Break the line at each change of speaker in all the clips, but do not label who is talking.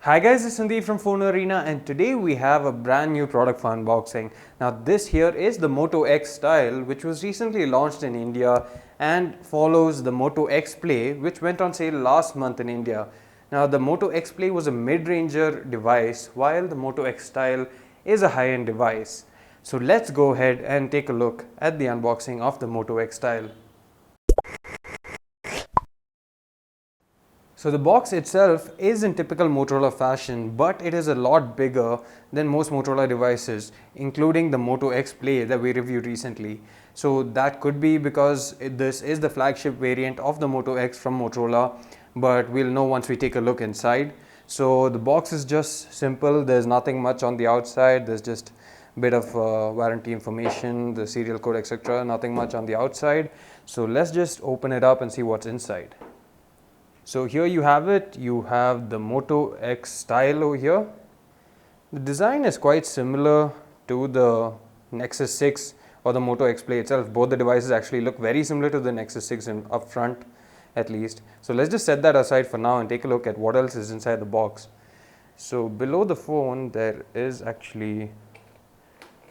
Hi guys, it's Sandeep from Fonearena and today we have a brand new product for unboxing. Now this here is the Moto X Style, which was recently launched in India and follows the Moto X Play, which went on sale last month in India. Now the Moto X Play was a mid-ranger device while the Moto X Style is a high-end device. So let's go ahead and take a look at the unboxing of the Moto X Style. So the box itself is in typical Motorola fashion, but it is a lot bigger than most Motorola devices, including the Moto X Play that we reviewed recently. So that could be because this is the flagship variant of the Moto X from Motorola, but we'll know once we take a look inside. So the box is just simple, there's nothing much on the outside, there's just a bit of warranty information, the serial code, etc. Nothing much on the outside. So let's just open it up and see what's inside. So here you have it, you have the Moto X Style over here. The design is quite similar to the Nexus 6 or the Moto X Play itself. Both the devices actually look very similar to the Nexus 6 up front at least. So let's just set that aside for now and take a look at what else is inside the box. So below the phone there is actually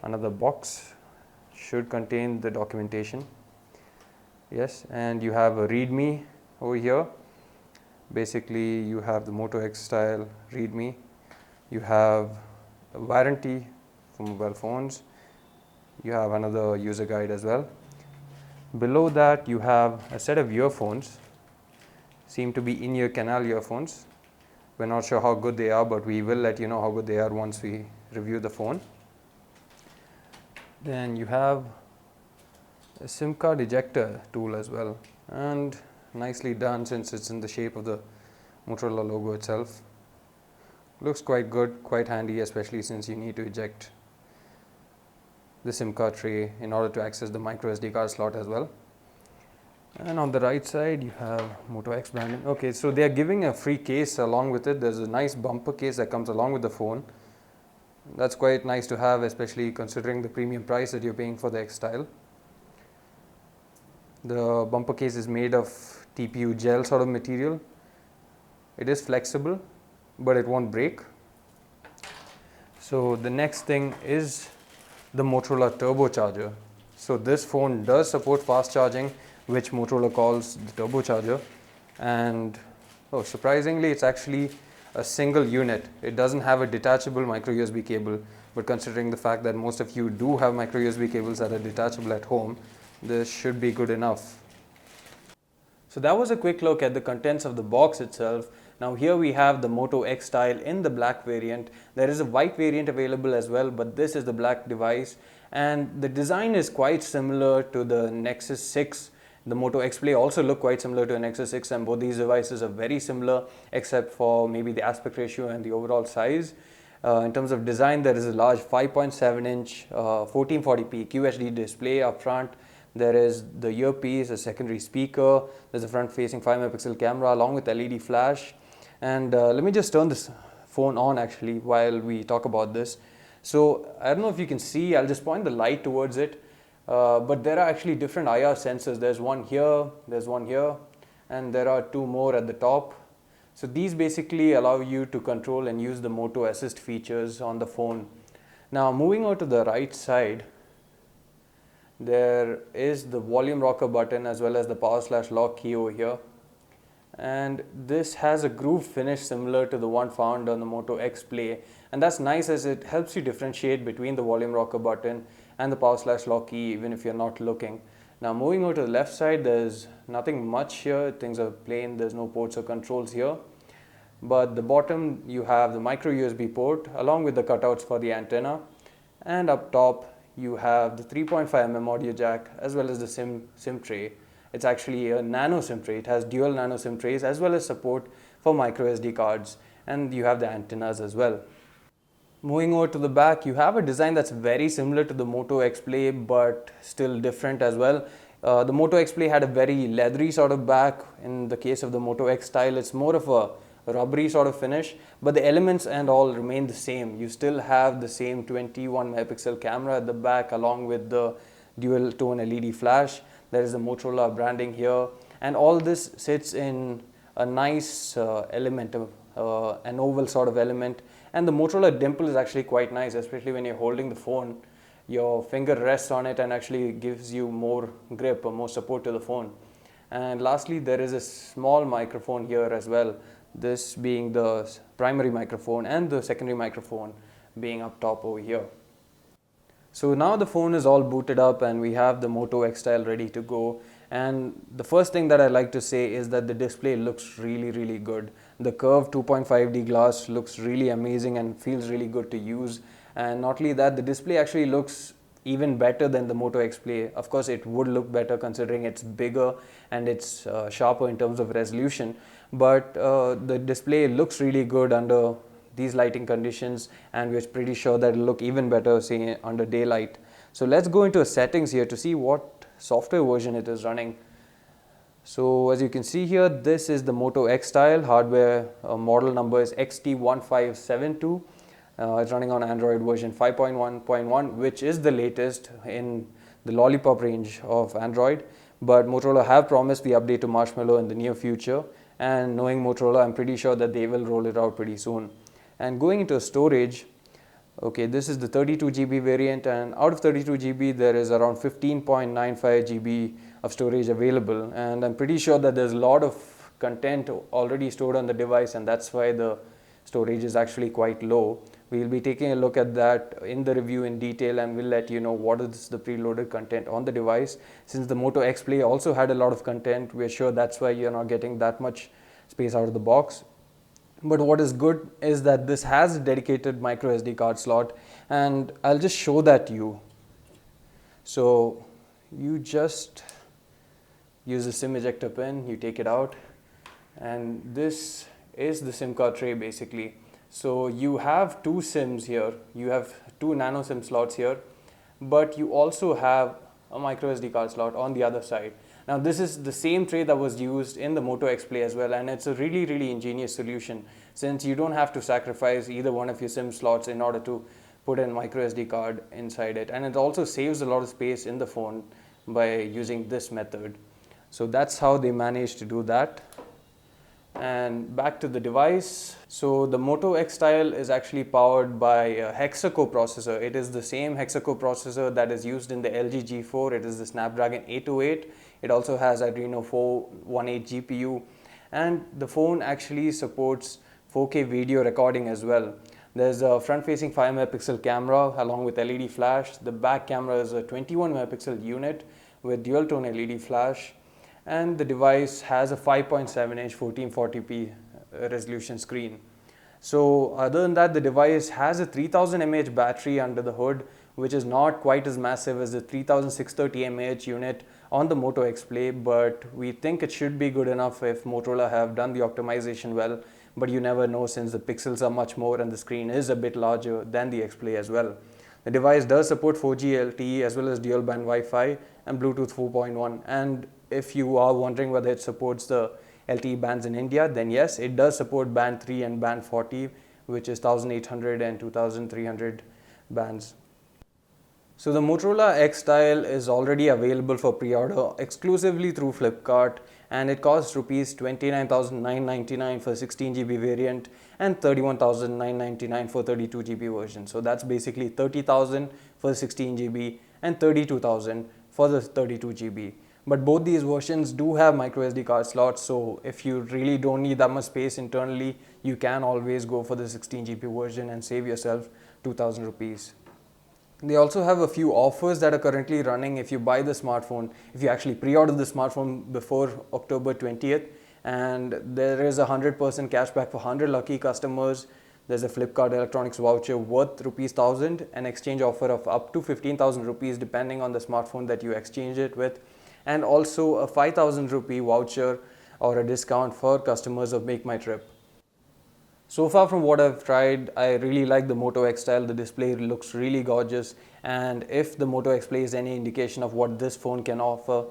another box, should contain the documentation. Yes, and you have a Readme over here. Basically you have the Moto X Style Readme, you have a warranty for mobile phones, you have another user guide as well. Below that you have a set of earphones, seem to be in-ear canal earphones. We're not sure how good they are, but we will let you know how good they are once we review the phone. Then you have a SIM card ejector tool as well, and nicely done since it's in the shape of the Motorola logo itself. Looks quite good, quite handy, especially since you need to eject the SIM card tray in order to access the micro SD card slot as well. And on the right side you have Moto X branding. Okay, so they are giving a free case along with it. There's a nice bumper case that comes along with the phone. That's quite nice to have, especially considering the premium price that you're paying for the X Style. The bumper case is made of TPU gel sort of material. It is flexible, but it won't break. So the next thing is the Motorola turbocharger. So this phone does support fast charging, which Motorola calls the turbocharger. And surprisingly, it's actually a single unit. It doesn't have a detachable micro USB cable, but considering the fact that most of you do have micro USB cables that are detachable at home, this should be good enough. So that was a quick look at the contents of the box itself. Now here we have the Moto X Style in the black variant. There is a white variant available as well, but this is the black device, and the design is quite similar to the Nexus 6. The Moto X Play also look quite similar to a Nexus 6, and both these devices are very similar except for maybe the aspect ratio and the overall size. In terms of design, there is a large 5.7-inch 1440p QHD display up front. There is the earpiece, a secondary speaker, there's a front-facing 5-megapixel camera along with LED flash. And let me just turn this phone on actually while we talk about this. So I don't know if you can see, I'll just point the light towards it. But there are actually different IR sensors. There's one here, and there are two more at the top. So these basically allow you to control and use the Moto Assist features on the phone. Now moving over to the right side, there is the volume rocker button as well as the power/lock key over here. And this has a groove finish similar to the one found on the Moto X Play, and that's nice as it helps you differentiate between the volume rocker button and the power/lock key even if you're not looking. Now moving over to the left side, there's nothing much here. Things are plain, there's no ports or controls here. But the bottom you have the micro USB port along with the cutouts for the antenna, and up top you have the 3.5mm audio jack as well as the SIM tray. It's actually a nano SIM tray. It has dual nano SIM trays as well as support for micro SD cards, and you have the antennas as well. Moving over to the back, you have a design that's very similar to the Moto X Play but still different as well. The Moto X Play had a very leathery sort of back. In the case of the Moto X Style, it's more of a rubbery sort of finish, but the elements and all remain the same. You still have the same 21 megapixel camera at the back along with the dual tone LED flash. There is a Motorola branding here, and all this sits in a nice element, an oval sort of element. And the Motorola dimple is actually quite nice, especially when you're holding the phone. Your finger rests on it and actually gives you more grip or more support to the phone. And lastly, there is a small microphone here as well, this being the primary microphone and the secondary microphone being up top over here. So now the phone is all booted up and we have the Moto X Style ready to go. And the first thing that I like to say is that the display looks really good. The curved 2.5D glass looks really amazing and feels really good to use. And not only that, the display actually looks even better than the Moto X Play. Of course, it would look better considering it's bigger and it's sharper in terms of resolution. But the display looks really good under these lighting conditions, and we're pretty sure that it'll look even better say under daylight. So let's go into settings here to see what software version it is running. So as you can see here, this is the Moto X Style. Hardware model number is XT1572. It's running on Android version 5.1.1, which is the latest in the Lollipop range of Android. But Motorola have promised the update to Marshmallow in the near future, and knowing Motorola, I'm pretty sure that they will roll it out pretty soon. And going into storage, okay, this is the 32 GB variant, and out of 32 GB there is around 15.95 GB of storage available, and I'm pretty sure that there's a lot of content already stored on the device, and that's why the storage is actually quite low. We'll be taking a look at that in the review in detail, and we'll let you know what is the preloaded content on the device. Since the Moto X Play also had a lot of content, we're sure that's why you're not getting that much space out of the box. But what is good is that this has a dedicated micro SD card slot, and I'll just show that to you. So you just use the SIM ejector pin, you take it out, and this is the SIM card tray basically. So you have two SIMs here, you have two nano SIM slots here, but you also have a micro SD card slot on the other side. Now this is the same tray that was used in the Moto X Play as well, and it's a really ingenious solution, since you don't have to sacrifice either one of your SIM slots in order to put a micro SD card inside it, and it also saves a lot of space in the phone by using this method. So that's how they managed to do that. And back to the device. So the Moto X Style is actually powered by a hexa-core processor. It is the same hexa-core processor that is used in the LG G4. It is the Snapdragon 808. It also has Adreno 418 GPU, and the phone actually supports 4K video recording as well. There's a front-facing 5 megapixel camera along with LED flash. The back camera is a 21 megapixel unit with dual tone LED flash, and the device has a 5.7-inch 1440p resolution screen. So other than that, the device has a 3000 mAh battery under the hood, which is not quite as massive as the 3630 mAh unit on the Moto X Play, but we think it should be good enough if Motorola have done the optimization well. But you never know, since the pixels are much more and the screen is a bit larger than the X Play as well. The device does support 4G LTE as well as dual band Wi-Fi and Bluetooth 4.1. And if you are wondering whether it supports the LTE bands in India, then yes, it does support band 3 and band 40, which is 1800 and 2300 bands. So the Motorola X Style is already available for pre-order exclusively through Flipkart, and it costs Rs 29,999 for 16GB variant and 31,999 for 32GB version. So that's basically 30,000 for 16GB and 32,000 for the 32GB. But both these versions do have micro SD card slots, so if you really don't need that much space internally, you can always go for the 16GB version and save yourself 2,000 rupees. They also have a few offers that are currently running if you buy the smartphone, if you actually pre-order the smartphone before October 20th, and there is a 100% cashback for 100 lucky customers. There's a Flipkart electronics voucher worth Rs 1,000, an exchange offer of up to 15,000 rupees depending on the smartphone that you exchange it with, and also a 5,000 rupee voucher or a discount for customers of Make My Trip. So far from what I've tried, I really like the Moto X Style. The display looks really gorgeous, and if the Moto X Play is any indication of what this phone can offer,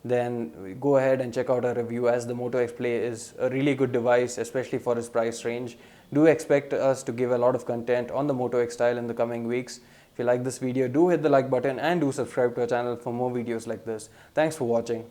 then go ahead and check out our review, as the Moto X Play is a really good device, especially for its price range. Do expect us to give a lot of content on the Moto X Style in the coming weeks. If you like this video, do hit the like button and do subscribe to our channel for more videos like this. Thanks for watching.